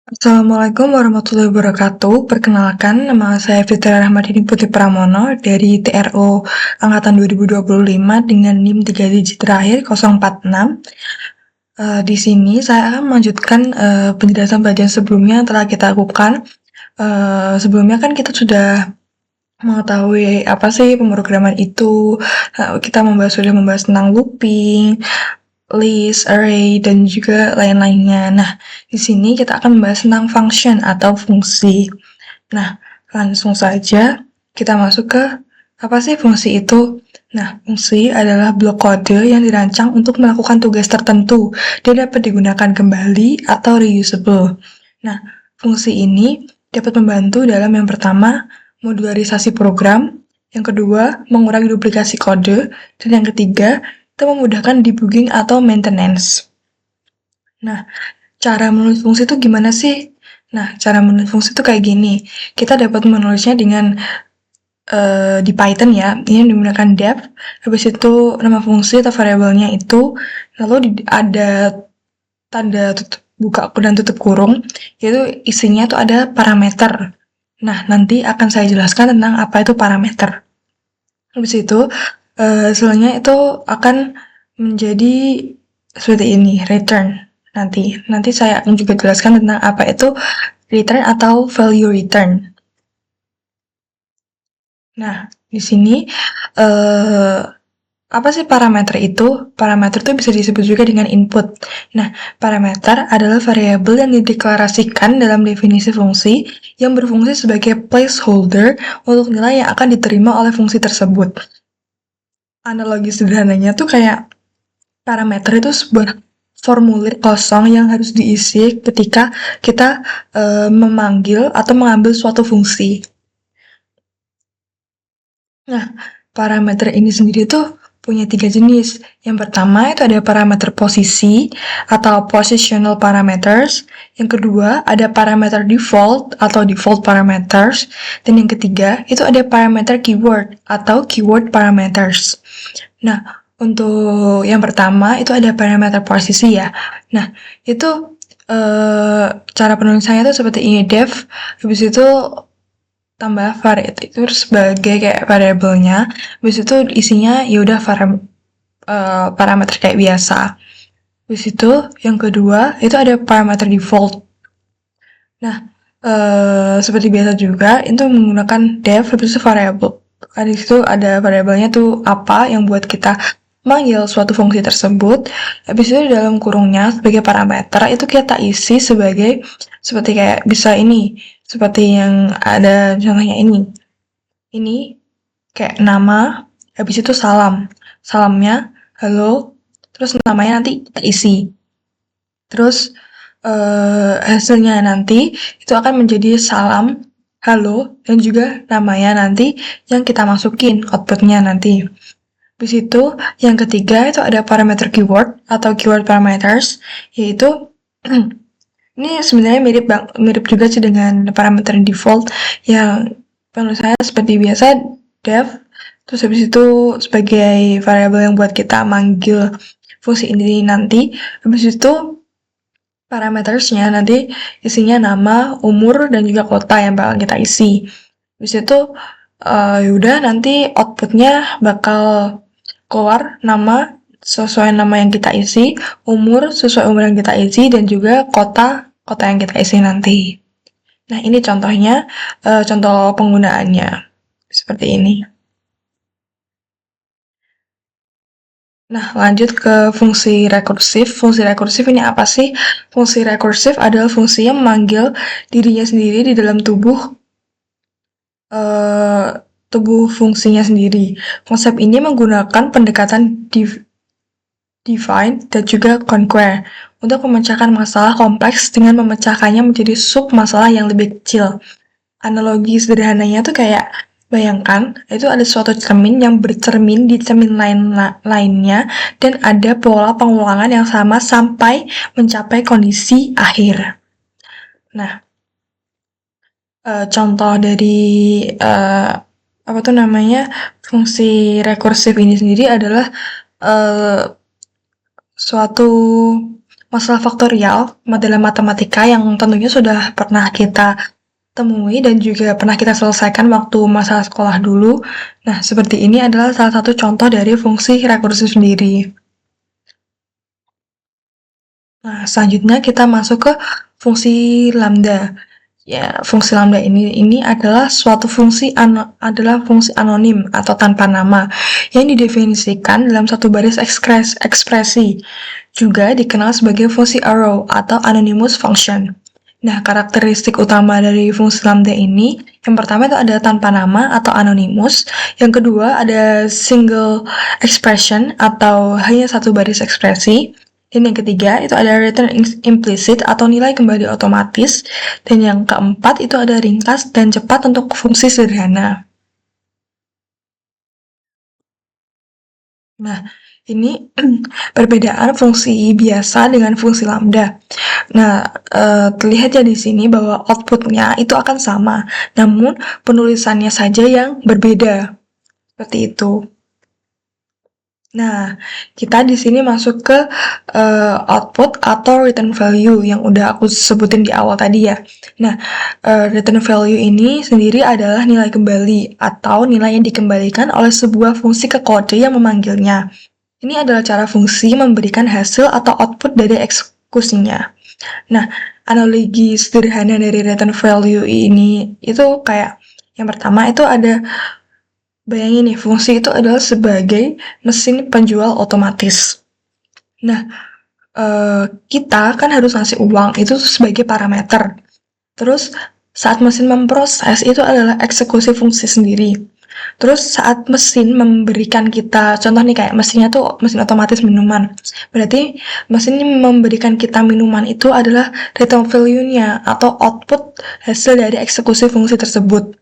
Assalamualaikum warahmatullahi wabarakatuh. Perkenalkan, nama saya Fitri Rahmadini Putri Pramono dari TRO Angkatan 2025 dengan NIM 3 digit terakhir 046. Di sini saya akan melanjutkan penjelasan bagian sebelumnya yang telah kita lakukan. Sebelumnya kan kita sudah mengetahui apa sih pemrograman itu. Kita sudah membahas tentang looping, list, array, dan juga lain-lainnya. Nah, di sini kita akan membahas tentang function atau fungsi. Nah, langsung saja kita masuk ke apa sih fungsi itu. Nah, fungsi adalah blok kode yang dirancang untuk melakukan tugas tertentu dan dapat digunakan kembali atau reusable. Nah, fungsi ini dapat membantu dalam yang pertama, modularisasi program, yang kedua, mengurangi duplikasi kode, dan yang ketiga, itu memudahkan debugging atau maintenance. Nah, cara menulis fungsi itu gimana sih? Nah, cara menulis fungsi itu kayak gini. Kita dapat menulisnya dengan di Python ya, ini menggunakan def, habis itu nama fungsi atau variabelnya itu, lalu ada tanda buka dan tutup kurung, yaitu isinya tuh ada parameter. Nah, nanti akan saya jelaskan tentang apa itu parameter. Habis itu, selanjutnya itu akan menjadi seperti ini, return. Nanti saya akan juga jelaskan tentang apa itu return atau value return. Nah, di sini apa sih parameter itu? Parameter itu bisa disebut juga dengan input. Nah, parameter adalah variabel yang dideklarasikan dalam definisi fungsi yang berfungsi sebagai placeholder untuk nilai yang akan diterima oleh fungsi tersebut. Analogi sederhananya tuh kayak parameter itu sebuah formulir kosong yang harus diisi ketika kita memanggil atau mengambil suatu fungsi. Nah, parameter ini sendiri tuh punya 3 jenis. Yang pertama itu ada parameter posisi atau positional parameters. Yang kedua ada parameter default atau default parameters. Dan yang ketiga itu ada parameter keyword atau keyword parameters. Nah, untuk yang pertama itu ada parameter posisi ya. Nah, itu cara penulisannya tuh seperti ini, def, habis itu tambah variable itu sebagai kayak variabelnya, habis itu isinya ya udah parameter kayak biasa. Habis itu yang kedua itu ada parameter default. Nah, seperti biasa juga itu menggunakan def habis itu variable. Di situ ada variabelnya tuh apa yang buat kita manggil suatu fungsi tersebut. Habis itu dalam kurungnya sebagai parameter itu kita isi sebagai seperti kayak bisa ini, seperti yang ada contohnya ini. Ini kayak nama, habis itu salam. Salamnya halo, terus namanya nanti kita isi. Terus hasilnya nanti itu akan menjadi salam, halo, dan juga namanya nanti yang kita masukin outputnya nanti. Habis itu yang ketiga itu ada parameter keyword atau keyword parameters, yaitu ini sebenarnya mirip juga sih dengan parameter default yang penulisannya seperti biasa def, terus habis itu sebagai variabel yang buat kita manggil fungsi ini nanti. Habis itu parametersnya nanti isinya nama, umur, dan juga kota yang bakal kita isi. Habis itu yaudah nanti outputnya bakal keluar nama sesuai nama yang kita isi, umur sesuai umur yang kita isi, dan juga kota yang kita isi nanti. Nah, ini contohnya, contoh penggunaannya seperti ini. Nah, lanjut ke fungsi rekursif. Fungsi rekursif ini apa sih? Fungsi rekursif adalah fungsi yang memanggil dirinya sendiri di dalam tubuh fungsinya sendiri. Konsep ini menggunakan pendekatan define dan juga conquer untuk memecahkan masalah kompleks dengan memecahkannya menjadi sub masalah yang lebih kecil. Analogi sederhananya tuh kayak bayangkan itu ada suatu cermin yang bercermin di cermin lainnya dan ada pola pengulangan yang sama sampai mencapai kondisi akhir. Nah, contoh dari fungsi rekursif ini sendiri adalah suatu masalah faktorial, model matematika yang tentunya sudah pernah kita temui dan juga pernah kita selesaikan waktu masa sekolah dulu. Nah, seperti ini adalah salah satu contoh dari fungsi rekursif sendiri. Nah, selanjutnya kita masuk ke fungsi lambda. Ya, fungsi lambda ini adalah suatu fungsi anonim atau tanpa nama yang didefinisikan dalam satu baris ekspresi. Juga dikenal sebagai fungsi arrow atau anonymous function. Nah, karakteristik utama dari fungsi lambda ini, yang pertama itu ada tanpa nama atau anonymous, yang kedua ada single expression atau hanya satu baris ekspresi, dan yang ketiga itu ada return implicit atau nilai kembali otomatis, dan yang keempat itu ada ringkas dan cepat untuk fungsi sederhana. Nah, ini perbedaan fungsi biasa dengan fungsi lambda. Nah, terlihat ya di sini bahwa outputnya itu akan sama, namun penulisannya saja yang berbeda. Seperti itu. Nah, kita di sini masuk ke output atau return value yang udah aku sebutin di awal tadi ya. Nah, return value ini sendiri adalah nilai kembali atau nilai yang dikembalikan oleh sebuah fungsi ke kode yang memanggilnya. Ini adalah cara fungsi memberikan hasil atau output dari eksekusinya. Nah, analogi sederhana dari return value ini itu kayak yang pertama itu ada, bayangin nih, fungsi itu adalah sebagai mesin penjual otomatis. Nah, kita kan harus ngasih uang itu sebagai parameter. Terus saat mesin memproses itu adalah eksekusi fungsi sendiri. Terus saat mesin memberikan kita, contoh nih kayak mesinnya tuh mesin otomatis minuman. Berarti mesin memberikan kita minuman itu adalah return value-nya atau output hasil dari eksekusi fungsi tersebut.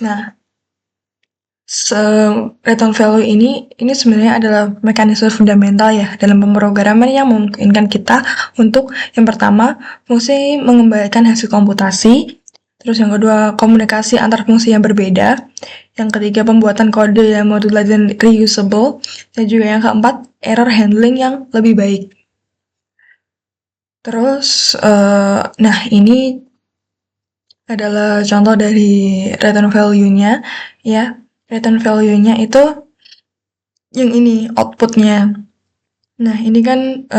Nah, return value ini sebenarnya adalah mekanisme fundamental ya dalam pemrograman yang memungkinkan kita untuk yang pertama fungsi mengembalikan hasil komputasi, terus yang kedua komunikasi antar fungsi yang berbeda, yang ketiga pembuatan kode yang modular dan reusable, dan juga yang keempat error handling yang lebih baik. Terus nah ini adalah contoh dari return value-nya ya. Return value-nya itu yang ini output-nya. Nah, ini kan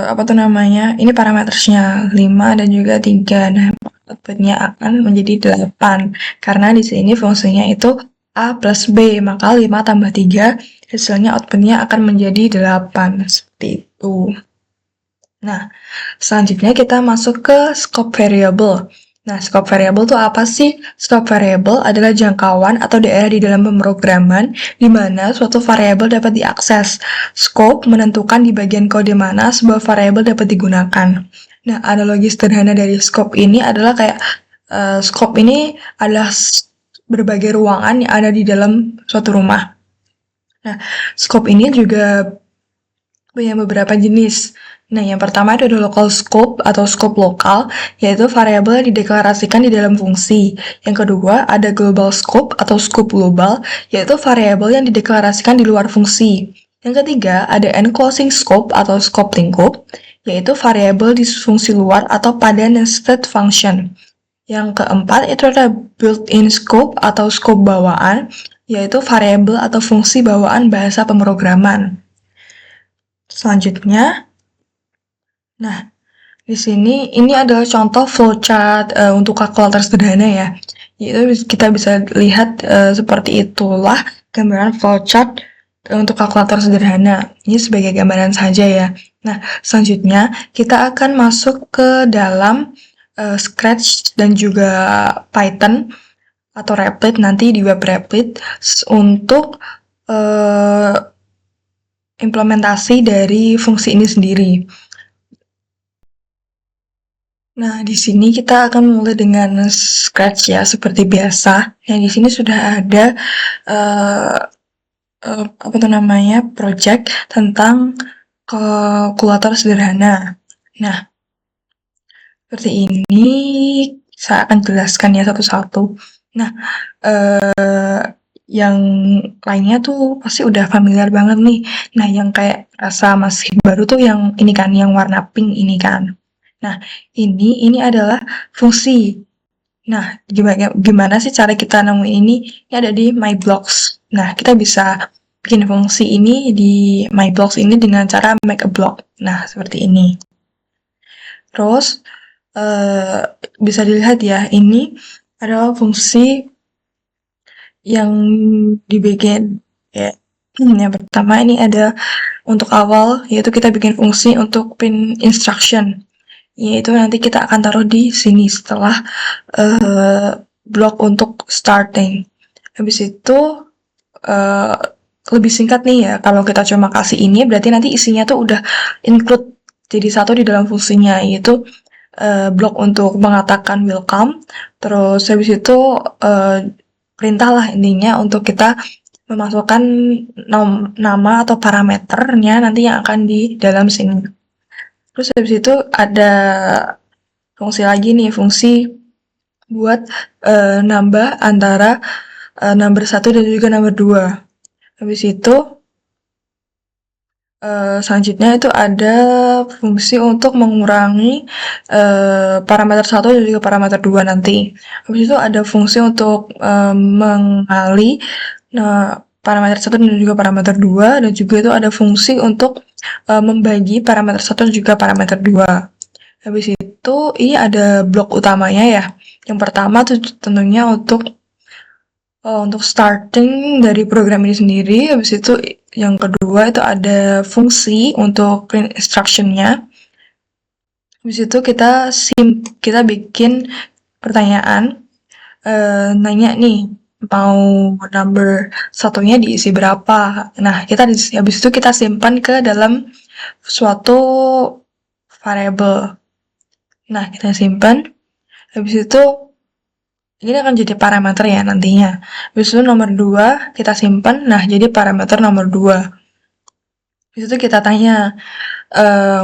apa tuh namanya? Ini parametersnya 5 dan juga 3. Nah, output-nya akan menjadi 8 karena di sini fungsinya itu A plus B, maka 5 tambah 3 hasilnya output-nya akan menjadi 8 seperti itu. Nah, selanjutnya kita masuk ke scope variable. Nah, scope variable itu apa sih? Scope variable adalah jangkauan atau daerah di dalam pemrograman di mana suatu variabel dapat diakses. Scope menentukan di bagian kode mana sebuah variabel dapat digunakan. Nah, analogi sederhana dari scope ini adalah kayak scope ini adalah berbagai ruangan yang ada di dalam suatu rumah. Nah, scope ini juga punya beberapa jenis. Nah, yang pertama itu ada local scope atau scope lokal, yaitu variabel yang dideklarasikan di dalam fungsi. Yang kedua, ada global scope atau scope global, yaitu variabel yang dideklarasikan di luar fungsi. Yang ketiga, ada enclosing scope atau scope lingkup, yaitu variabel di fungsi luar atau pada nested function. Yang keempat, itu ada built-in scope atau scope bawaan, yaitu variabel atau fungsi bawaan bahasa pemrograman. Selanjutnya, nah, di sini ini adalah contoh flowchart untuk kalkulator sederhana ya. Yaitu kita bisa lihat seperti itulah gambaran flowchart untuk kalkulator sederhana. Ini sebagai gambaran saja ya. Nah, selanjutnya kita akan masuk ke dalam Scratch dan juga Python atau Replit nanti di web Replit untuk implementasi dari fungsi ini sendiri. Nah, di sini kita akan mulai dengan Scratch ya, seperti biasa. Yang di sini sudah ada apa tuh namanya, project tentang kalkulator sederhana. Nah, seperti ini saya akan jelaskan ya satu-satu. Nah, yang lainnya tuh pasti udah familiar banget nih. Nah, yang kayak rasa masih baru tuh yang ini kan, yang warna pink ini kan. Nah, ini adalah fungsi. Nah, gimana gimana sih cara kita nemuin ini? Ini ada di My Blocks. Nah, kita bisa bikin fungsi ini di My Blocks ini dengan cara make a block. Nah, seperti ini. Terus, eh, bisa dilihat ya, ini adalah fungsi yang di bagian ya. Yang pertama ini ada untuk awal, yaitu kita bikin fungsi untuk print instruction. Yaitu nanti kita akan taruh di sini setelah blok untuk starting. Habis itu eh, lebih singkat nih ya, kalau kita cuma kasih ini berarti nanti isinya tuh udah include jadi satu di dalam fungsinya, yaitu blok untuk mengatakan welcome, terus habis itu perintah lah intinya untuk kita memasukkan nama atau parameternya nanti yang akan di dalam sini. Terus habis itu ada fungsi lagi nih, fungsi buat nambah antara number 1 dan juga number 2. Habis itu selanjutnya itu ada fungsi untuk mengurangi parameter 1 dan juga parameter 2 nanti. Habis itu ada fungsi untuk mengali parameter 1 dan juga parameter 2, dan juga itu ada fungsi untuk membagi parameter 1 dan juga parameter 2. Habis itu ini ada blok utamanya ya. Yang pertama tuh tentunya untuk starting dari program ini sendiri. Habis itu yang kedua itu ada fungsi untuk print instruction-nya. Habis itu kita bikin pertanyaan, nanya nih mau number satunya diisi berapa. Nah, habis itu kita simpan ke dalam suatu variable. Nah, kita simpan. Habis itu ini akan jadi parameter ya nantinya. Habis itu nomor 2 kita simpan. Nah, jadi parameter nomor 2. Habis itu kita tanya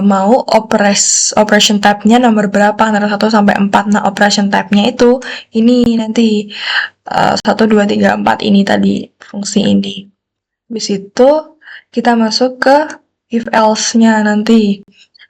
mau operation type-nya nomor berapa antara 1 sampai 4. Nah, operation type-nya itu ini nanti 1 2 3 4 ini tadi fungsi ini. Habis itu kita masuk ke if else-nya nanti.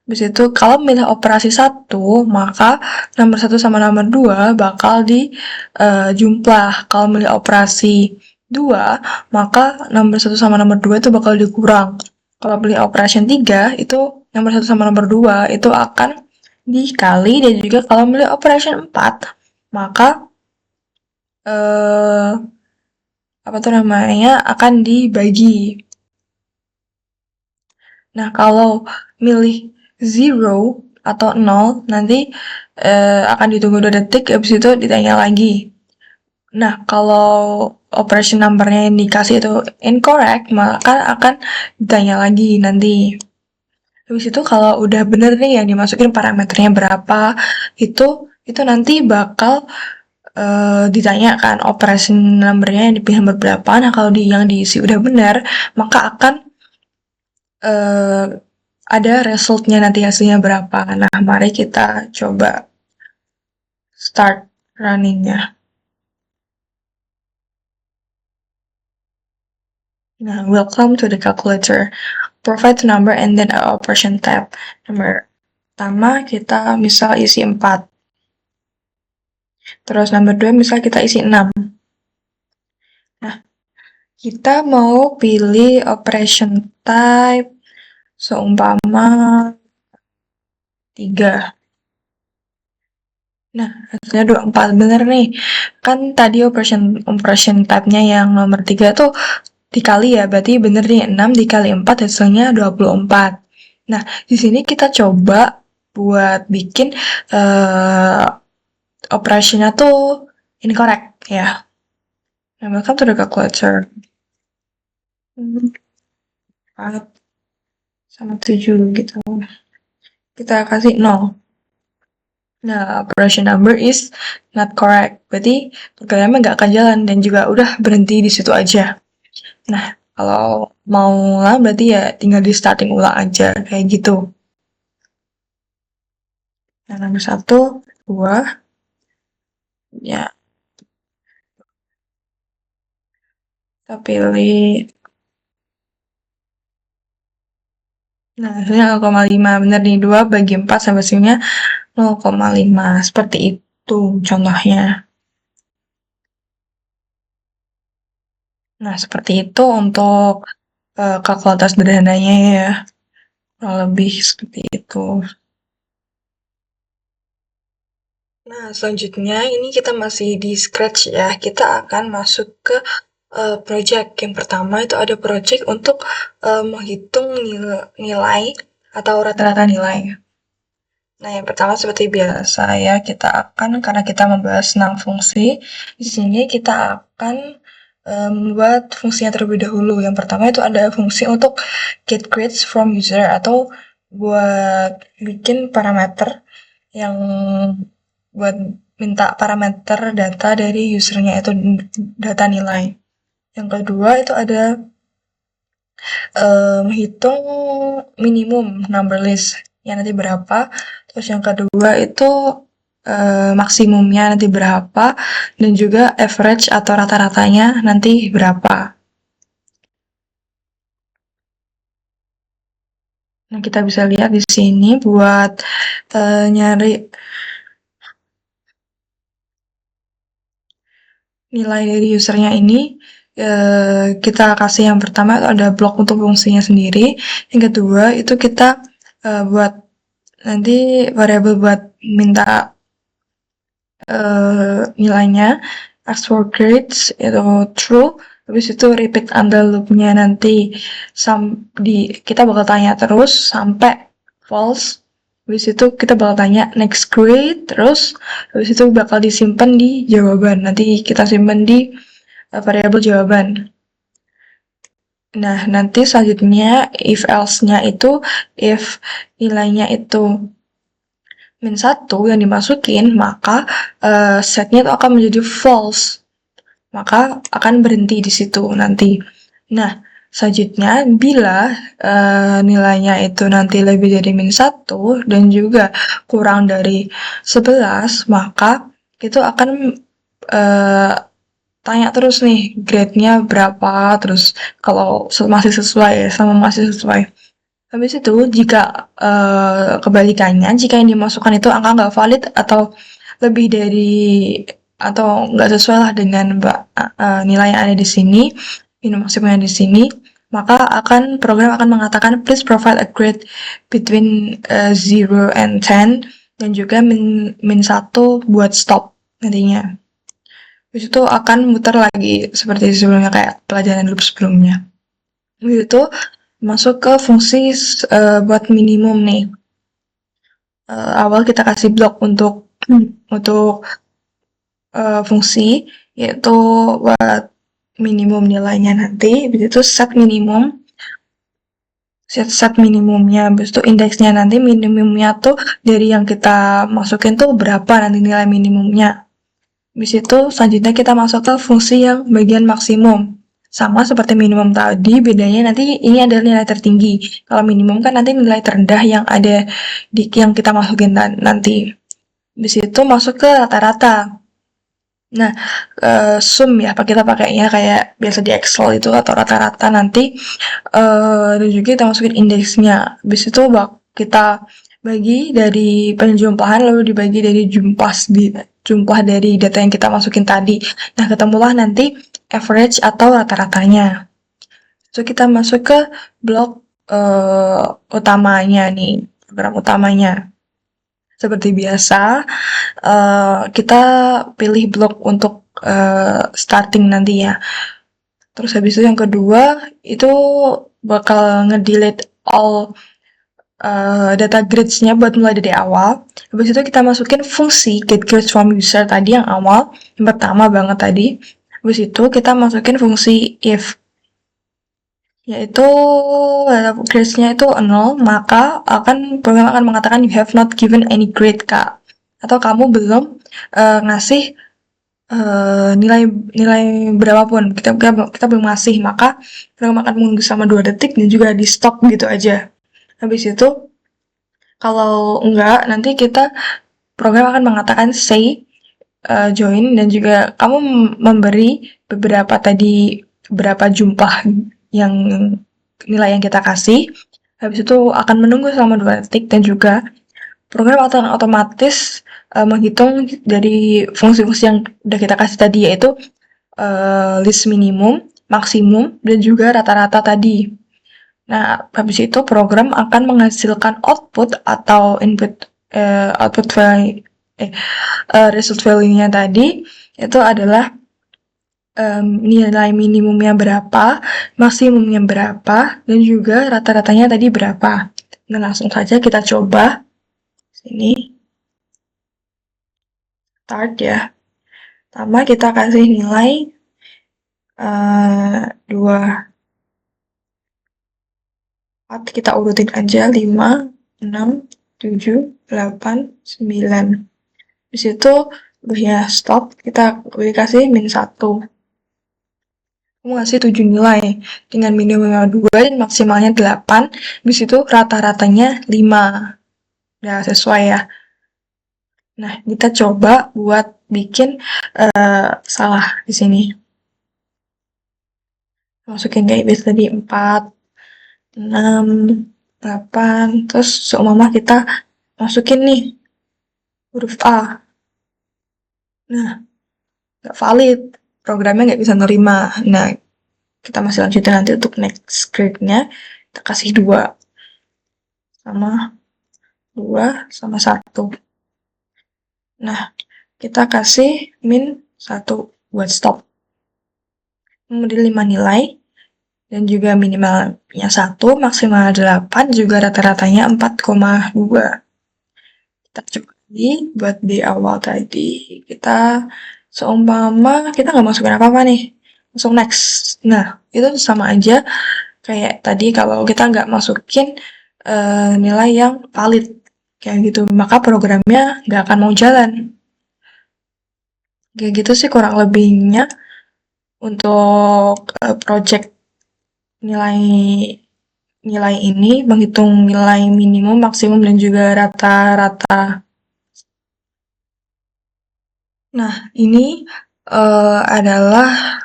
Habis itu kalau milih operasi 1, maka nomor 1 sama nomor 2 bakal dijumlah. Kalau milih operasi 2, maka nomor 1 sama nomor 2 itu bakal dikurang. Kalau pilih operation 3, itu nomor 1 sama nomor 2 itu akan dikali, dan juga kalau milih operation 4, maka eh, apa tuh namanya akan dibagi. Nah, kalau milih 0 atau 0, nanti akan ditunggu 2 detik, habis itu ditanya lagi. Nah, kalau operation number-nya yang dikasih itu incorrect, maka akan ditanya lagi nanti. Habis itu kalau udah bener nih yang dimasukin parameternya berapa, itu nanti bakal ditanya kan operation number-nya yang dipilih nomor berapa. Nah, kalau yang diisi udah benar, maka akan ada resultnya nanti hasilnya berapa. Nah, mari kita coba start running-nya. Nah, welcome to the calculator. Provide the number and then a operation type. Nomor pertama kita misal isi 4. Terus nomor 2 misal kita isi 6. Nah, kita mau pilih operation type seumpama 3. Nah, hasilnya 24. Bener nih. Kan tadi operation type-nya yang nomor 3 tuh dikali ya, berarti bener nih 6 dikali 4 hasilnya 24. Nah, di sini kita coba buat bikin operasinya tuh incorrect ya. Nah, welcome to the calculator. 4 sama 7 gitu. Kita kasih 0. Nah, operation number is not correct. Berarti programnya nggak akan jalan dan juga udah berhenti di situ aja. Nah, kalau mau ulang berarti ya tinggal di starting ulang aja kayak gitu. Nah, nomor 1, 2, ya. Kita pilih, nah hasilnya 0,5, bener nih, 2 bagi 4 sama hasilnya 0,5, seperti itu contohnya. Nah, seperti itu untuk kalkulator sederhananya ya, kurang lebih seperti itu. Nah, selanjutnya ini kita masih di Scratch ya, kita akan masuk ke project. Yang pertama itu ada project untuk menghitung nilai atau rata-rata nilai. Nah, yang pertama seperti biasa ya, kita akan, karena kita membahas tentang fungsi, di sini kita akan membuat fungsinya terlebih dahulu. Yang pertama itu ada fungsi untuk get grades from user, atau buat bikin parameter yang buat minta parameter data dari usernya, itu data nilai. Yang kedua itu ada menghitung minimum number list yang nanti berapa. Terus yang kedua itu maksimumnya nanti berapa, dan juga average atau rata-ratanya nanti berapa. Nah, kita bisa lihat di sini buat nyari nilai dari usernya ini, kita kasih yang pertama itu ada blok untuk fungsinya sendiri. Yang kedua itu kita buat nanti variabel buat minta nilainya. Ask for grades itu true, habis itu repeat under loop-nya nanti kita bakal tanya terus sampai false. Habis itu kita bakal tanya next grade, terus habis itu bakal disimpan di jawaban. Nanti kita simpan di variabel jawaban. Nah, nanti selanjutnya if else-nya itu if nilainya itu -1 yang dimasukin, maka setnya itu akan menjadi false. Maka akan berhenti di situ nanti. Nah, selanjutnya bila nilainya itu nanti lebih dari -1 dan juga kurang dari 11, maka itu akan tanya terus nih grade-nya berapa, terus kalau masih sesuai sama masih sesuai. Habis itu jika kebalikannya, jika yang dimasukkan itu angka nggak valid atau lebih dari atau nggak sesuai lah dengan nilai yang ada di sini, minimum maksimum yang di sini, maka program akan mengatakan please provide a grade between 0 and 10, dan juga -1 buat stop nantinya. Habis itu akan muter lagi seperti sebelumnya, kayak pelajaran loop sebelumnya. Habis itu masuk ke fungsi buat minimum nih. Awal kita kasih blok untuk fungsi, yaitu buat minimum nilainya nanti. Habis itu set minimumnya, habis itu indeksnya nanti minimumnya tuh dari yang kita masukin tuh berapa nanti nilai minimumnya. Habis itu selanjutnya kita masuk ke fungsi yang bagian maksimum. Sama seperti minimum tadi, bedanya nanti ini adalah nilai tertinggi. Kalau minimum kan nanti nilai terendah yang ada di yang kita masukin nanti. Habis itu masuk ke rata-rata. Nah, sum ya, kita pakainya kayak biasa di Excel itu, atau rata-rata nanti. Dan juga kita masukin indeksnya. Habis itu kita bagi dari penjumlahan, lalu dibagi dari jumlah dari data yang kita masukin tadi. Nah, ketemulah nanti average atau rata-ratanya. So, kita masuk ke blok utamanya nih, program utamanya. Seperti biasa, kita pilih blok untuk starting nanti ya. Terus habis itu yang kedua, itu bakal nge-delete all data grids-nya buat mulai dari awal. Habis itu kita masukin fungsi get grades from user tadi yang awal, yang pertama banget tadi. Habis itu kita masukin fungsi if, yaitu data grades-nya itu 0, maka program akan mengatakan you have not given any grade, Kak. Atau kamu belum ngasih nilai berapapun, kita belum ngasih, maka program akan menunggu selama 2 detik dan juga di stop gitu aja. Habis itu kalau enggak, nanti program akan mengatakan say join, dan juga kamu memberi beberapa tadi berapa jumlah yang nilai yang kita kasih. Habis itu akan menunggu selama 2 detik dan juga program akan otomatis menghitung dari fungsi-fungsi yang udah kita kasih tadi, yaitu list minimum, maksimum, dan juga rata-rata tadi. Nah, habis itu program akan menghasilkan output atau output value, result value-nya tadi itu adalah nilai minimumnya berapa, maksimumnya berapa, dan juga rata-ratanya tadi berapa. Nah, langsung saja kita coba. Sini. Start ya. Pertama kita kasih nilai 2, 4, kita urutin aja 5, 6, 7, 8, 9. Di situ ya stop, kita kasih min 1. Kamu ngasih 7 nilai dengan minimumnya 2 dan maksimalnya 8. Di situ rata-ratanya 5. Udah sesuai ya. Nah, kita coba buat bikin salah di sini. Masukin kayak biasa tadi 4, 6, 8, terus seumpama kita masukin nih huruf A. Nah, nggak valid, programnya nggak bisa nerima. Nah, kita masih lanjutin nanti untuk next grade-nya, kita kasih 2 sama 1. Nah, kita kasih min 1 buat stop. Kemudian 5 nilai, dan juga minimalnya 1, maksimal 8, juga rata-ratanya 4,2. Kita coba lagi buat di awal tadi. Kita seumpama kita nggak masukin apa-apa nih, langsung next. Nah, itu sama aja kayak tadi kalau kita nggak masukin nilai yang valid kayak gitu, maka programnya nggak akan mau jalan. Kayak gitu sih kurang lebihnya untuk project nilai ini, menghitung nilai minimum, maksimum, dan juga rata-rata. Nah, ini adalah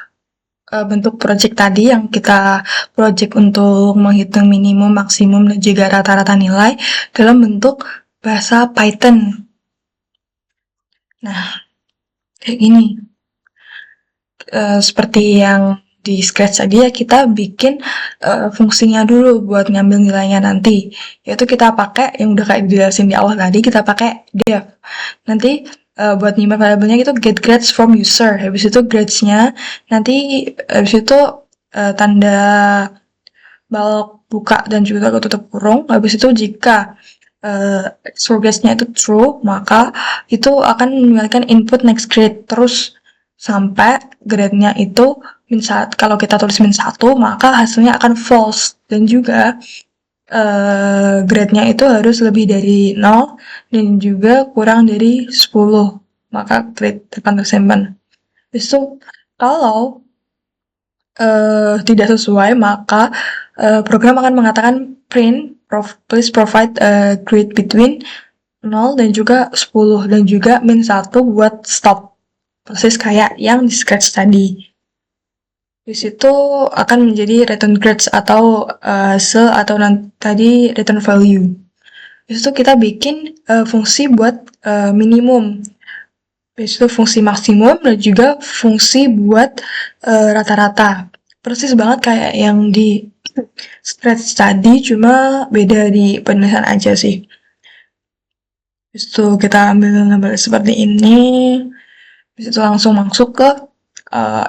bentuk project tadi yang kita project untuk menghitung minimum, maksimum, dan juga rata-rata nilai dalam bentuk bahasa Python. Nah, kayak gini. Seperti yang di Scratch tadi ya, kita bikin fungsinya dulu buat ngambil nilainya nanti. Yaitu kita pakai, yang udah kayak dijelasin di awal tadi, kita pakai def. Nanti buat nyimpan variabelnya itu get grades from user. Habis itu grades-nya, nanti habis itu tanda balok buka dan juga tutup kurung. Habis itu jika grades-nya itu true, maka itu akan menggunakan input next grade terus sampai grade-nya itu min 1. Kalau kita tulis min 1, maka hasilnya akan false, dan juga grade-nya itu harus lebih dari 0 dan juga kurang dari 10, maka grade akan tersimpan. Itu kalau tidak sesuai, maka program akan mengatakan print please provide a grade between 0 dan juga 10 dan juga min 1 buat stop. Persis kayak yang di Scratch tadi. Di situ akan menjadi return grades atau hasil atau tadi return value. Di situ kita bikin fungsi buat minimum. Di situ fungsi maksimum dan juga fungsi buat rata-rata. Persis banget kayak yang di Scratch tadi, cuma beda di penulisan aja sih. Di situ kita ambil seperti ini. Di situ langsung masuk ke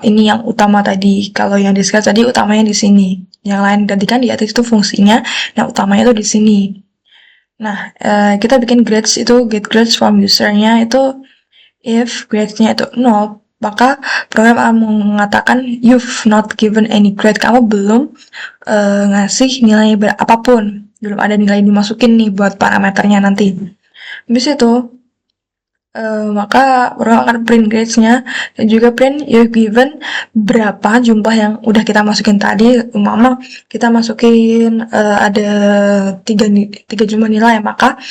ini yang utama tadi. Kalau yang di Scratch tadi utamanya di sini. Yang lain gantikan di atas itu fungsinya. Yang utamanya itu di sini. Nah, kita bikin grades itu get grades from usernya itu if grades-nya itu 0, maka program akan mengatakan you've not given any grade. Kamu belum ngasih nilai apapun. Belum ada nilai dimasukin nih buat parameternya nanti. Habis itu maka program akan print grades-nya dan juga print you've given berapa jumlah yang udah kita masukin tadi. Umpama kita masukin ada 3 jumlah nilai, maka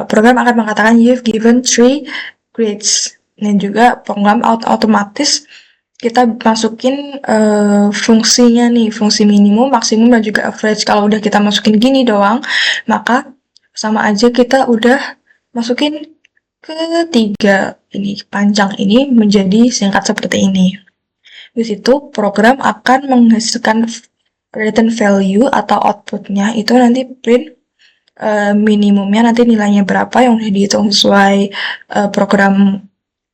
program akan mengatakan you've given 3 grades, dan juga program otomatis kita masukin fungsinya nih, fungsi minimum, maksimum, dan juga average. Kalau udah kita masukin gini doang, maka sama aja kita udah masukin ke tiga ini panjang ini menjadi singkat seperti ini. Di situ program akan menghasilkan return value atau outputnya itu nanti print minimumnya nanti nilainya berapa yang udah dihitung sesuai program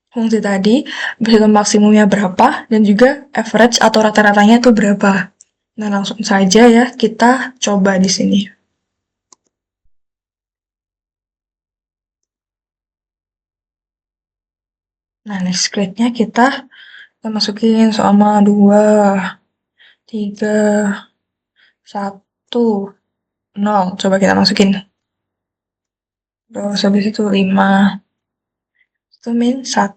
fungsi tadi, berhitung maksimumnya berapa, dan juga average atau rata-ratanya itu berapa. Nah, langsung saja ya kita coba di sini. Nah, next grade-nya kita masukin sama 2, 3, 1, 0. Coba kita masukin. Terus habis itu 5. Itu min 1.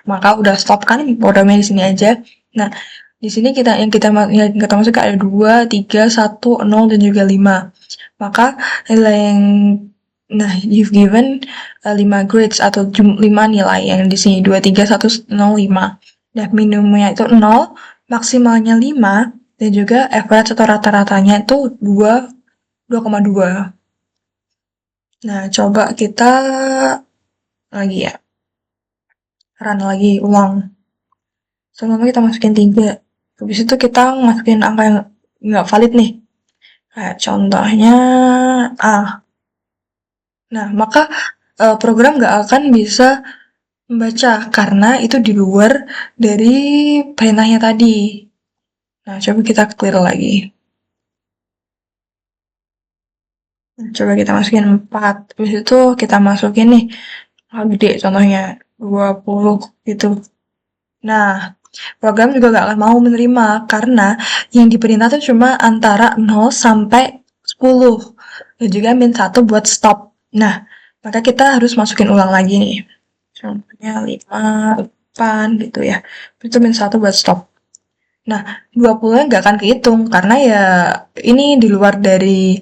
Maka udah stop kan programnya di sini aja. Nah, di sini yang kita masuk ada 2, 3, 1, 0, dan juga 5. Maka nilai yang you've given 5 grades atau 5 nilai yang di sini 2, 3, 1, 0, 5. Nah, minimumnya itu 0, maksimalnya 5, dan juga average atau rata-ratanya itu 2,2. Nah, coba kita lagi ya. Run lagi, ulang. Sebelumnya kita masukin 3. Habis itu kita masukin angka yang nggak valid nih. Kayak contohnya A. Nah, maka program nggak akan bisa membaca karena itu di luar dari perintahnya tadi. Nah, coba kita clear lagi. Coba kita masukin 4. Habis itu kita masukin nih gede contohnya 20 gitu. Nah, program juga gak akan mau menerima karena yang diperintah tuh cuma antara 0 sampai 10 dan juga min 1 buat stop. Nah, maka kita harus masukin ulang lagi nih. Contohnya 5, 8 gitu ya. Itu min 1 buat stop. Nah, 20-nya nggak akan kehitung karena ya ini di luar dari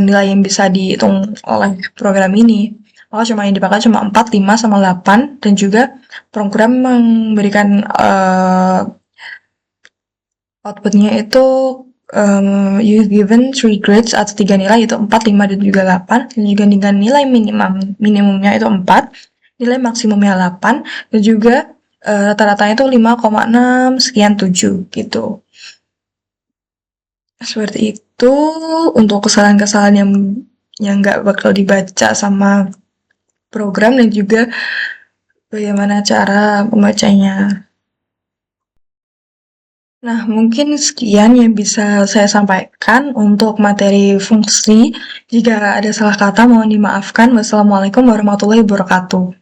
nilai yang bisa dihitung oleh program ini. Maka yang dipakai cuma 4, 5, sama 8, dan juga program memberikan outputnya itu you've given 3 grades atau 3 nilai yaitu 4, 5, dan juga 8, dan juga dengan nilai minimumnya itu 4, nilai maksimumnya 8, dan juga rata-ratanya itu 5,6 sekian 7 gitu. Seperti itu untuk kesalahan-kesalahan yang nggak bakal dibaca sama program dan juga bagaimana cara membacanya. Nah, mungkin sekian yang bisa saya sampaikan untuk materi fungsi. Jika ada salah kata mohon dimaafkan. Wassalamualaikum warahmatullahi wabarakatuh.